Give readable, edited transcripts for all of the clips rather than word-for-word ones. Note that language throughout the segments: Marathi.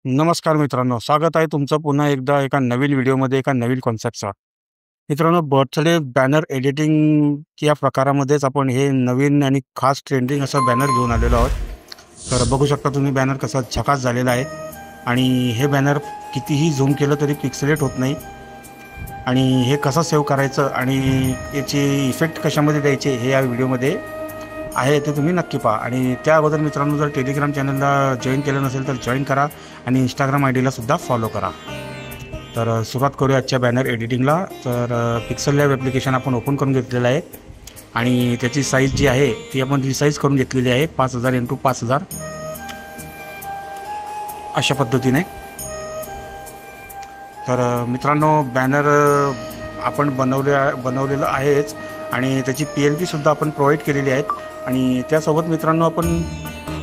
नमस्कार मित्रांनो, स्वागत आहे तुमचं पुन्हा एकदा एका नवीन व्हिडिओमध्ये, एका नवीन कॉन्सेप्टचा. मित्रांनो, बर्थडे बॅनर एडिटिंग या प्रकारामध्येच आपण हे नवीन आणि खास ट्रेंडिंग असं बॅनर घेऊन आलेलो आहोत. तर बघू शकता तुम्ही बॅनर कसा झकास झालेला आहे आणि हे बॅनर कितीही झूम केलं तरी पिक्सेलेट होत नाही. आणि हे कसं सेव्ह करायचं आणि याचे इफेक्ट कशामध्ये द्यायचे हे या व्हिडिओमध्ये आहे, ते तुम्ही नक्की पहा. आणि त्या अगोदर मित्रांनो, जर टेलिग्राम चॅनलला जॉईन केलं नसेल तर जॉईन करा आणि इंस्टाग्राम आय डीला सुद्धा फॉलो करा. तर सुरुवात करूया आजच्या बॅनर एडिटिंगला. तर पिक्सल लॅब ॲप्लिकेशन आपण ओपन करून घेतलेलं आहे आणि त्याची साईज जी आहे ती आपण रिसाईज करून घेतलेली आहे 5000 × 5000 अशा पद्धतीने. तर मित्रांनो, बॅनर आपण बनवलेलं आहेच आणि त्याची PLP सुद्धा आपण प्रोव्हाइड केलेली आहेत. आणि त्यासोबत मित्रांनो, आपण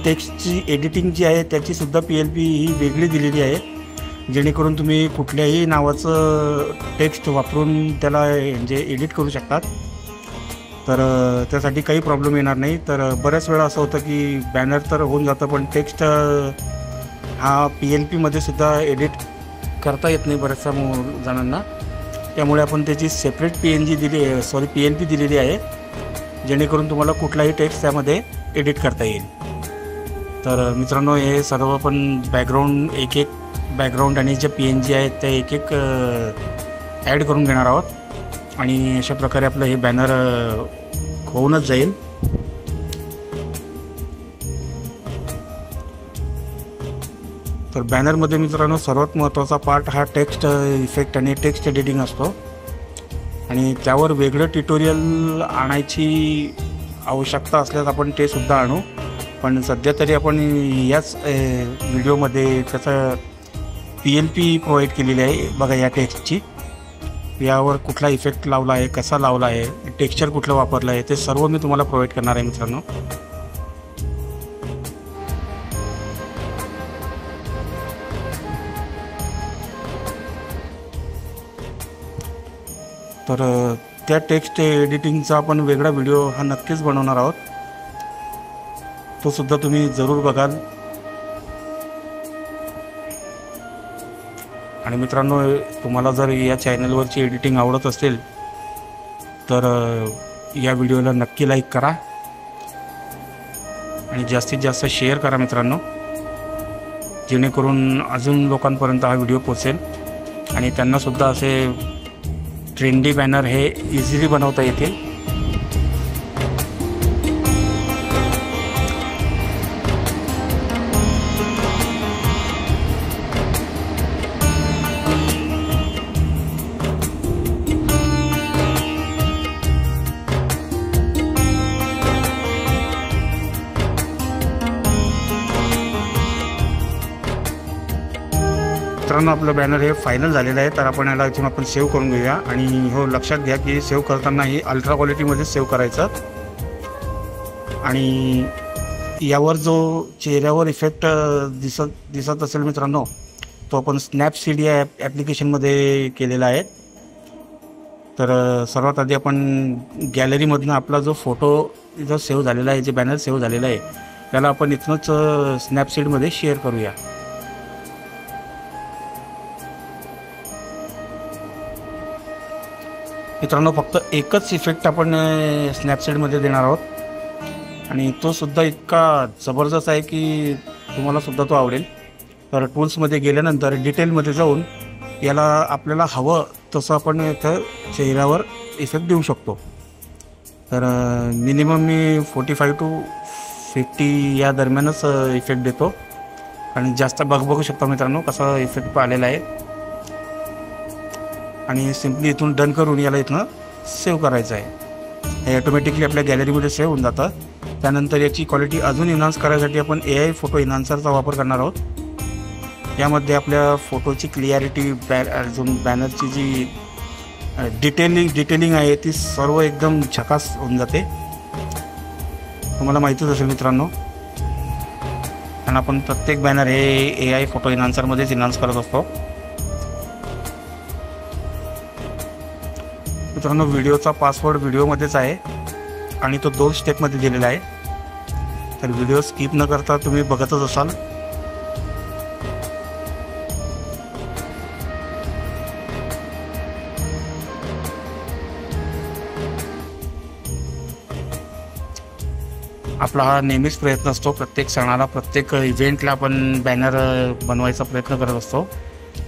टेक्स्टची एडिटिंग जी आहे त्याचीसुद्धा PLP ही वेगळी दिलेली आहे, जेणेकरून तुम्ही कुठल्याही नावाचं टेक्स्ट वापरून त्याला म्हणजे एडिट करू शकतात. तर त्यासाठी काही प्रॉब्लेम येणार नाही. तर बऱ्याच वेळा असं होतं की बॅनर तर होऊन जातं, पण टेक्स्ट हा PLPमध्ये सुद्धा एडिट करता येत नाही बऱ्याचशा जणांना. त्यामुळे आपण त्याची सेपरेट PLP दिलेली आहे, जेणेकरून तुम्हाला कुठलाही टेक्स्ट त्यामध्ये एडिट करता येईल. तर मित्रांनो, हे सर्व आपण बॅकग्राऊंड एक बॅकग्राऊंड आणि जे PNG आहेत ते एक ॲड करून घेणार आहोत आणि अशा प्रकारे आपलं हे बॅनर होऊनच जाईल. तर बॅनरमध्ये मित्रांनो, सर्वात महत्त्वाचा पार्ट हा टेक्स्ट इफेक्ट आणि टेक्स्ट एडिटिंग असतो आणि त्यावर वेगळं ट्युटोरियल आणायची आवश्यकता असल्यास आपण ते सुद्धा आणू. पण सध्या तरी आपण याच व्हिडिओमध्ये त्याचा PLP प्रोव्हाइड केलेली आहे. बघा, या टेक्स्टची यावर कुठला इफेक्ट लावला आहे, कसा लावला आहे, टेक्स्चर कुठलं वापरलं आहे, ते सर्व मी तुम्हाला प्रोव्हाइड करणार आहे मित्रांनो. तर त्या टेक्स्ट एडिटिंगचा आपण वेगळा व्हिडिओ हा नक्कीच बनवणार आहोत, तो सुद्धा तुम्ही जरूर बघाल. आणि मित्रांनो, तुम्हाला जर या चॅनलवरची एडिटिंग आवडत असेल तर या व्हिडिओला नक्की लाईक करा आणि जास्तीत जास्त शेअर करा मित्रांनो, जेणेकरून अजून लोकांपर्यंत हा व्हिडिओ पोचेल आणि त्यांनासुद्धा असे ट्रेंडी बॅनर हे इझिली बनवता येतील. मित्रांनो, आपलं बॅनर हे फायनल झालेलं आहे. तर आपण याला इथून आपण सेव्ह करून घेऊया. आणि हो, लक्षात घ्या की सेव्ह करताना ही अल्ट्रा क्वालिटीमध्ये सेव्ह करायचं. आणि यावर जो चेहऱ्यावर इफेक्ट दिसत असेल मित्रांनो, तो आपण स्नॅपसीड या ॲप्लिकेशनमध्ये केलेला आहे. तर सर्वात आधी आपण गॅलरीमधनं आपला जो फोटो इथं सेव्ह झालेला आहे, जे बॅनर सेव्ह झालेला आहे, त्याला आपण इथूनच स्नॅपसीडमध्ये शेअर करूया. मित्रांनो, फक्त एकच इफेक्ट आपण स्नॅपसीडमध्ये देणार आहोत आणि तो सुद्धा इतका जबरदस्त आहे की तुम्हाला सुद्धा तो आवडेल. तर टूल्समध्ये गेल्यानंतर डिटेलमध्ये जाऊन याला आपल्याला हवं तसं आपण इथं चेहऱ्यावर इफेक्ट देऊ शकतो. तर मिनिमम मी 45 to 50 या दरम्यानच इफेक्ट देतो आणि जास्त बघू शकता मित्रांनो कसा इफेक्ट आलेला आहे. आणि सिम्पली इथून डन करून याला इथनं सेव्ह करायचं आहे. हे ऑटोमॅटिकली आपल्या गॅलरीमध्ये सेव्ह होऊन जातं. त्यानंतर याची क्वालिटी अजून इन्हान्स करायसाठी आपण AI फोटो इन्हान्सरचा वापर करणार आहोत. यामध्ये आपल्या फोटोची क्लिअरिटी, अजून बॅनरची जी डिटेलिंग आहे ती सर्व एकदम झकास होऊन जाते. तुम्हाला माहितीच असेल मित्रांनो, कारण आपण प्रत्येक बॅनर हे AI फोटो इन्हान्सरमध्येच इन्हान्स करत असतो. मित्रांनो, व्हिडिओचा पासवर्ड व्हिडिओमध्येच आहे आणि तो 2 स्टेपमध्ये दिलेला आहे. तर व्हिडिओ स्किप न करता तुम्ही बघतच असाल. आपला हा नेहमीच प्रयत्न असतो. प्रत्येक सणाला, प्रत्येक इव्हेंटला आपण बॅनर बनवायचा प्रयत्न करत असतो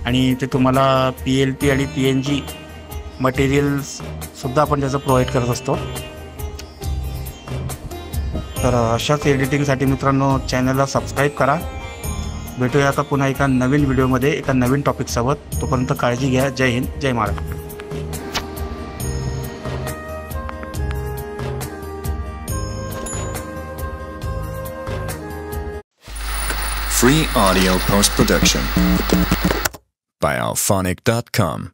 आणि ते तुम्हाला PLP आणि PNG मटेरियल्ससुद्धा आपण त्याचं प्रोव्हाइड करत असतो. तर अशाच एडिटिंगसाठी मित्रांनो चॅनलला सबस्क्राईब करा. भेटूया आता पुन्हा एका नवीन व्हिडिओमध्ये एका नवीन टॉपिकसोबत. तोपर्यंत काळजी घ्या. जय हिंद, जय Maharashtra. Free audio post-production by alphonic.com.